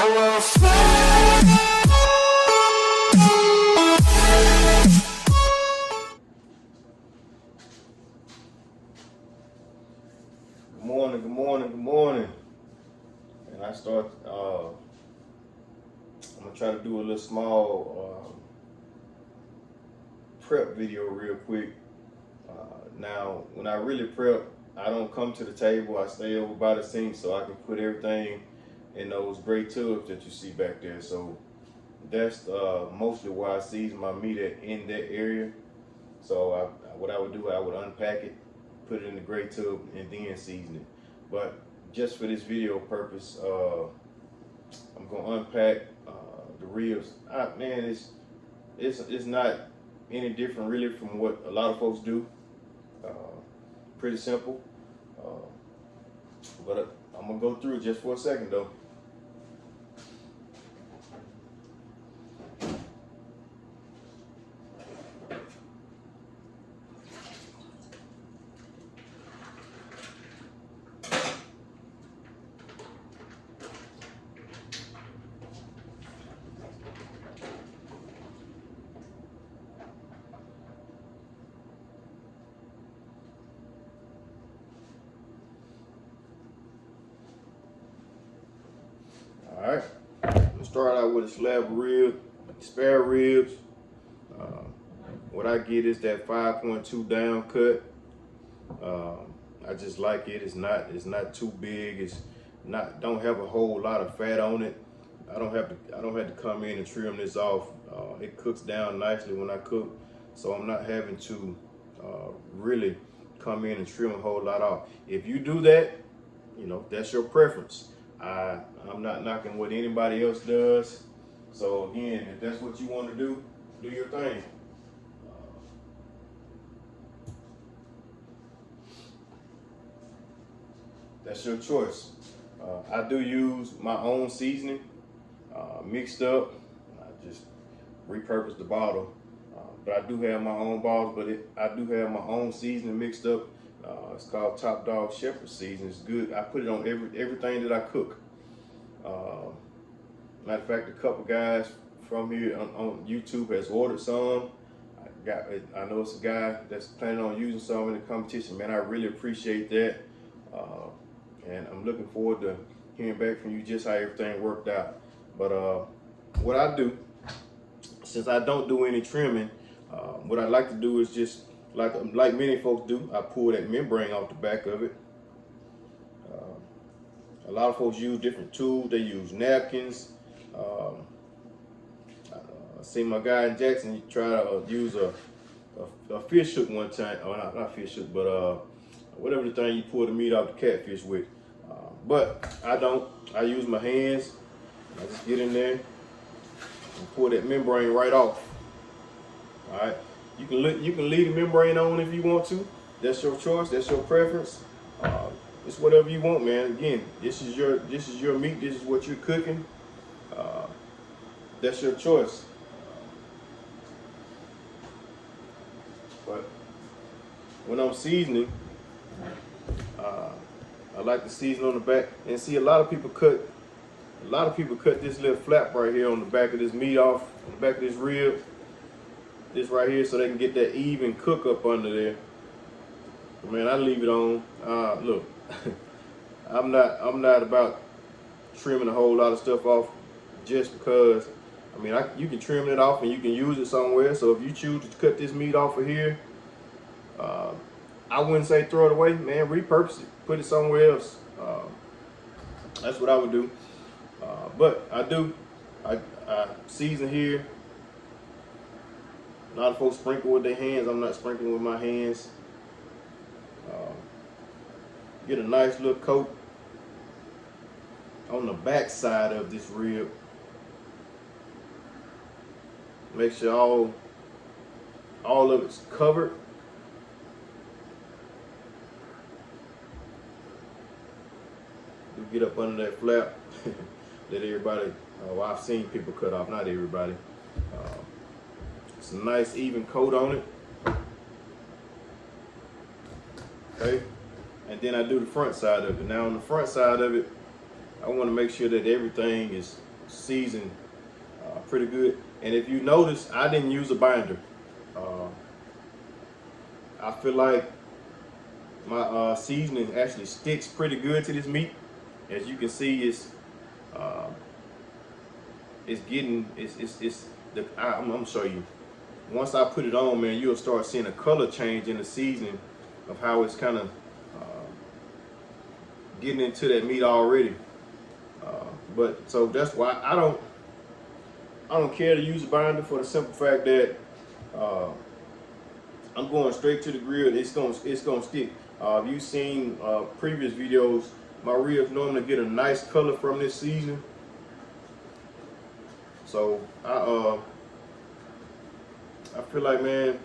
will fly. Good morning, good morning, good morning. And I start, I'm gonna try to do a little small prep video real quick. Now, when I really prep, I don't come to the table. I stay over by the sink so I can put everything in those gray tubs that you see back there. So that's mostly where I season my meat in that area. So what I would do, I would unpack it, put it in the gray tub, and then season it. But just for this video purpose, I'm gonna unpack the ribs. Man, it's not any different really from what a lot of folks do. Pretty simple, but I'm gonna go through it just for a second though. All right, let's start out with a slab of rib, spare ribs. What I get is that 5.2 down cut. I just like it. It's not too big. Don't have a whole lot of fat on it. I don't have to come in and trim this off. It cooks down nicely when I cook, so I'm not having to really come in and trim a whole lot off. If you do that, you know, that's your preference. I'm not knocking what anybody else does. So again, if that's what you want to do your thing. That's your choice. I do use my own seasoning mixed up. I just repurposed the bottle, but I do have my own bottles. But I do have my own seasoning mixed up. It's called Top Dog Shepherd seasoning. It's good. I put it on everything that I cook. Matter of fact, a couple guys from here on YouTube has ordered some. I know it's a guy that's planning on using some in the competition. Man, I really appreciate that. And I'm looking forward to hearing back from you just how everything worked out. But what I do, since I don't do any trimming, what I like to do is just like many folks do, I pull that membrane off the back of it. A lot of folks use different tools. They use napkins. I seen my guy in Jackson try to use a fish hook one time. Oh, not fish hook, but whatever the thing you pull the meat off the catfish with. But I don't. I use my hands. I just get in there and pull that membrane right off. All right. You can leave the membrane on if you want to. That's your choice. That's your preference. It's whatever you want, man. Again, this is your meat. This is what you're cooking. That's your choice. But when I'm seasoning, I like to season on the back. And see, a lot of people cut this little flap right here on the back of this meat off, on the back of this rib. This right here, so they can get that even cook up under there. Man, I leave it on. Look, I'm not about trimming a whole lot of stuff off just because. I mean, you can trim it off and you can use it somewhere. So if you choose to cut this meat off of here, I wouldn't say throw it away, man. Repurpose it, put it somewhere else. That's what I would do. But I season here. A lot of folks sprinkle with their hands. I'm not sprinkling with my hands. Get a nice little coat on the back side of this rib. Make sure all of it's covered. You get up under that flap. Let everybody. Well, I've seen people cut off. Not everybody. It's a nice even coat on it. Okay, and then I do the front side of it. Now on the front side of it, I want to make sure that everything is season pretty good. And if you notice, I didn't use a binder. I feel like my seasoning actually sticks pretty good to this meat. As you can see, I'm gonna show you. Once I put it on, man, you'll start seeing a color change in the seasoning of how it's kind of getting into that meat already. But so that's why I don't care to use a binder, for the simple fact that I'm going straight to the grill. It's gonna stick. If you've seen previous videos, my ribs normally get a nice color from this seasoning. So I feel like, man,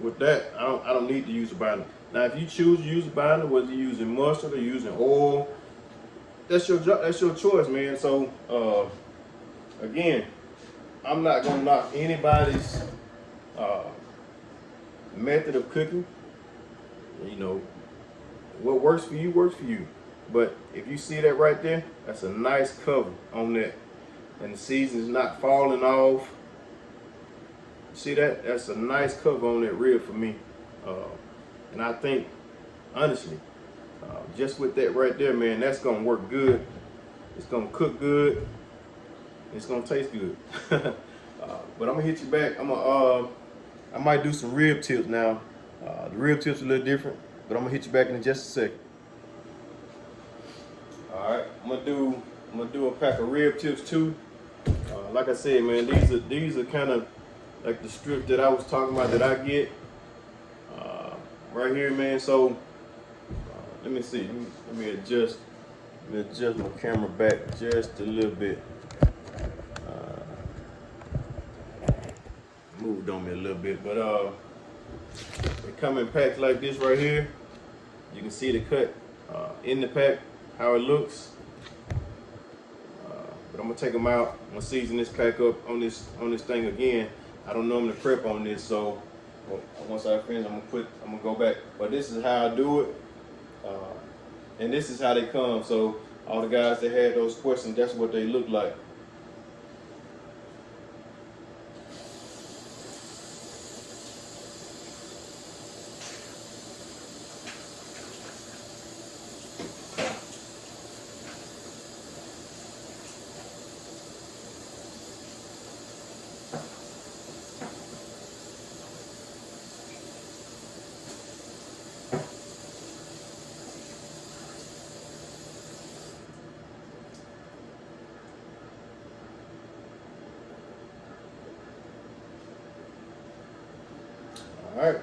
with that, I don't need to use a binder. Now, if you choose to use a binder, whether you're using mustard or using oil, that's your choice, man. So again, I'm not gonna knock anybody's method of cooking. You know, what works for you works for you. But if you see that right there, that's a nice cover on that, and the seasoning's not falling off. See that? That's a nice cover on that rib for me. And I think, honestly, just with that right there, man, that's gonna work good. It's gonna cook good. It's gonna taste good. But I'm gonna hit you back. I might do some rib tips now. The rib tips are a little different, but I'm gonna hit you back in just a second. All right, I'm gonna do a pack of rib tips too. Like I said, man, these are kind of like the strip that I was talking about that I get right here, man. So let me see. Let me adjust my camera back just a little bit. Moved on me a little bit, but they come in packs like this right here. You can see the cut in the pack, how it looks. But I'm gonna take them out. I'm gonna season this pack up on this thing again. I don't normally prep on this, so once I finish, I'm gonna go back. But this is how I do it, and this is how they come. So all the guys that had those questions, that's what they look like. All right.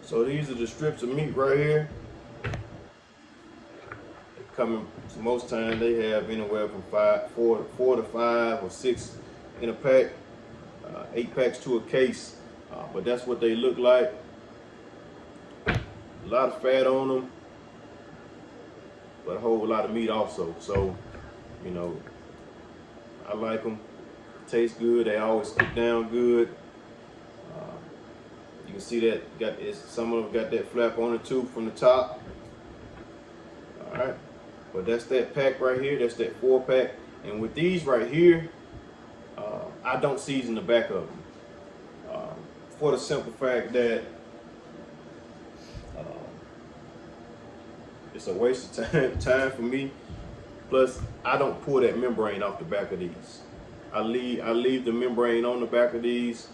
So these are the strips of meat right here. Coming, so most times they have anywhere from four to 5 or 6 in a pack, 8 packs to a case. But that's what they look like. A lot of fat on them, but a whole lot of meat also. So, you know, I like them. Taste good. They always cook down good. You can see that some of them got that flap on it too from the top. All right, but that's that pack right here. That's that 4-pack. And with these right here, I don't season the back of them for the simple fact that it's a waste of time for me. Plus, I don't pull that membrane off the back of these. I leave the membrane on the back of these.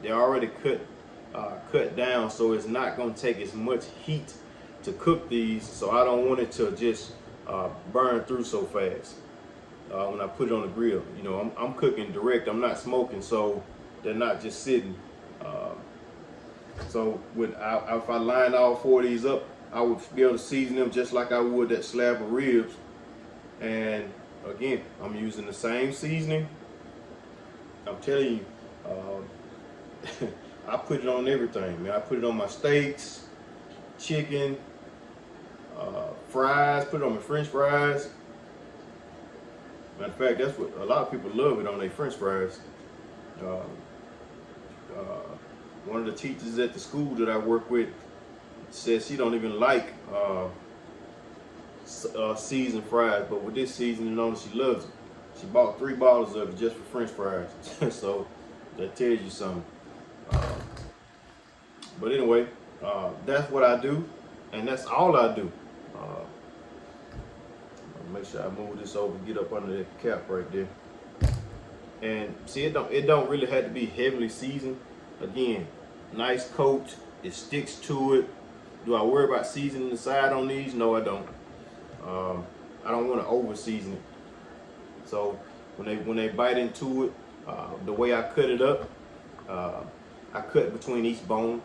They're already cut down, so it's not going to take as much heat to cook these. So I don't want it to just burn through so fast when I put it on the grill. You know, I'm cooking direct. I'm not smoking, so they're not just sitting. So if I line all 4 of these up, I would be able to season them just like I would that slab of ribs. And again, I'm using the same seasoning. I'm telling you, I put it on everything, man. I put it on my steaks, chicken, fries, put it on my French fries. Matter of fact, that's what a lot of people love it on their French fries. One of the teachers at the school that I work with says she don't even like seasoned fries, but with this seasoning on it, she loves it. She bought 3 bottles of it just for French fries. So that tells you something. But anyway, that's what I do, and that's all I do. Make sure I move this over, get up under that cap right there. And see, it don't really have to be heavily seasoned. Again, nice coat, it sticks to it. Do I worry about seasoning the side on these? No, I don't. I don't want to over season it. So when they bite into it, the way I cut it up, I cut between each bone.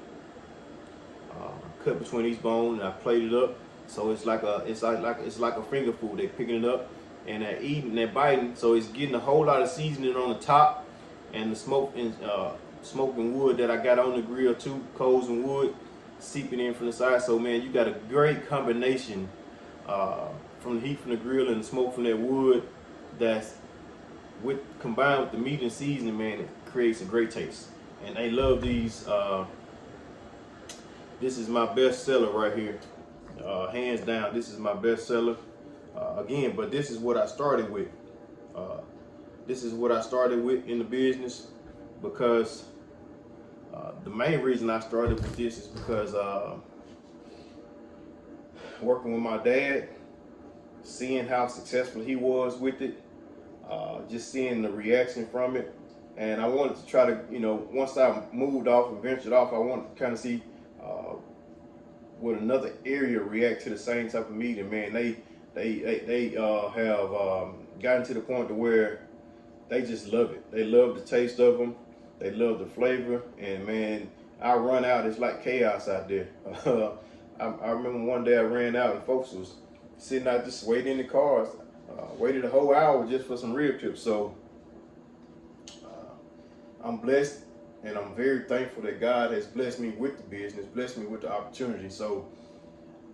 And I plate it up. So it's like a finger food. They picking it up and they're eating, they're biting. So it's getting a whole lot of seasoning on the top, and the smoking wood that I got on the grill too, coals and wood, seeping in from the side. So man, you got a great combination from the heat from the grill and the smoke from that wood. That's combined with the meat and seasoning, man, it creates a great taste. And they love these. This is my best seller right here. Hands down, this is my best seller. Again, but this is what I started with. This is what I started with in the business, because the main reason I started with this is because working with my dad, seeing how successful he was with it, just seeing the reaction from it. And I wanted to try to, once I moved off and ventured off, I wanted to kind of see would another area react to the same type of meat. And man, they have gotten to the point to where they just love it. They love the taste of them. They love the flavor. And man, I run out, it's like chaos out there. I remember one day I ran out and folks was sitting out just waiting in the cars. Waited a whole hour just for some rib tips. So I'm blessed, and I'm very thankful that God has blessed me with the business, blessed me with the opportunity. So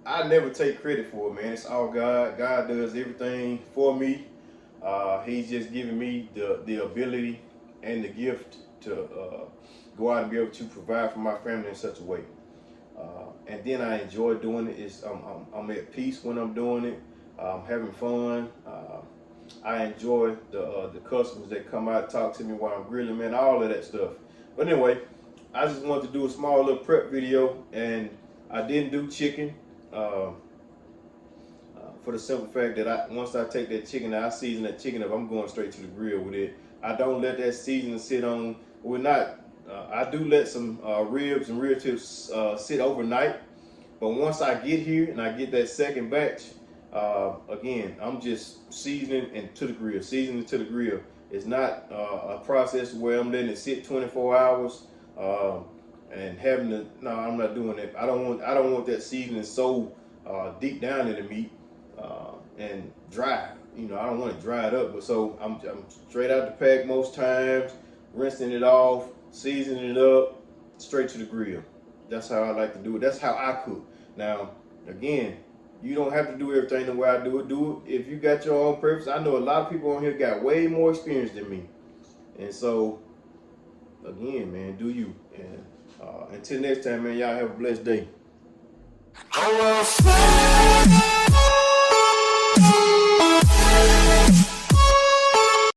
I never take credit for it, man. It's all God. God does everything for me. He's just giving me the ability and the gift to go out and be able to provide for my family in such a way. And then I enjoy doing it. I'm at peace when I'm doing it. I'm having fun. I enjoy the customers that come out and talk to me while I'm grilling, man, all of that stuff. But anyway, I just wanted to do a small little prep video, and I didn't do chicken for the simple fact that once I take that chicken, I season that chicken up, I'm going straight to the grill with it. I don't let that seasoning sit on. I do let some ribs and rib tips sit overnight, but once I get here and I get that second batch, again, I'm just seasoning and to the grill. It's not a process where I'm letting it sit 24 hours and having to. No, I'm not doing that. I don't want that seasoning so deep down in the meat and dry. I don't want it dried up. But so I'm straight out the pack most times, rinsing it off, seasoning it up, straight to the grill. That's how I like to do it. That's how I cook. Now, again, you don't have to do everything the way I do it. Do it if you got your own preference. I know a lot of people on here got way more experience than me. And so, again, man, do you. And until next time, man, y'all have a blessed day. I will fly.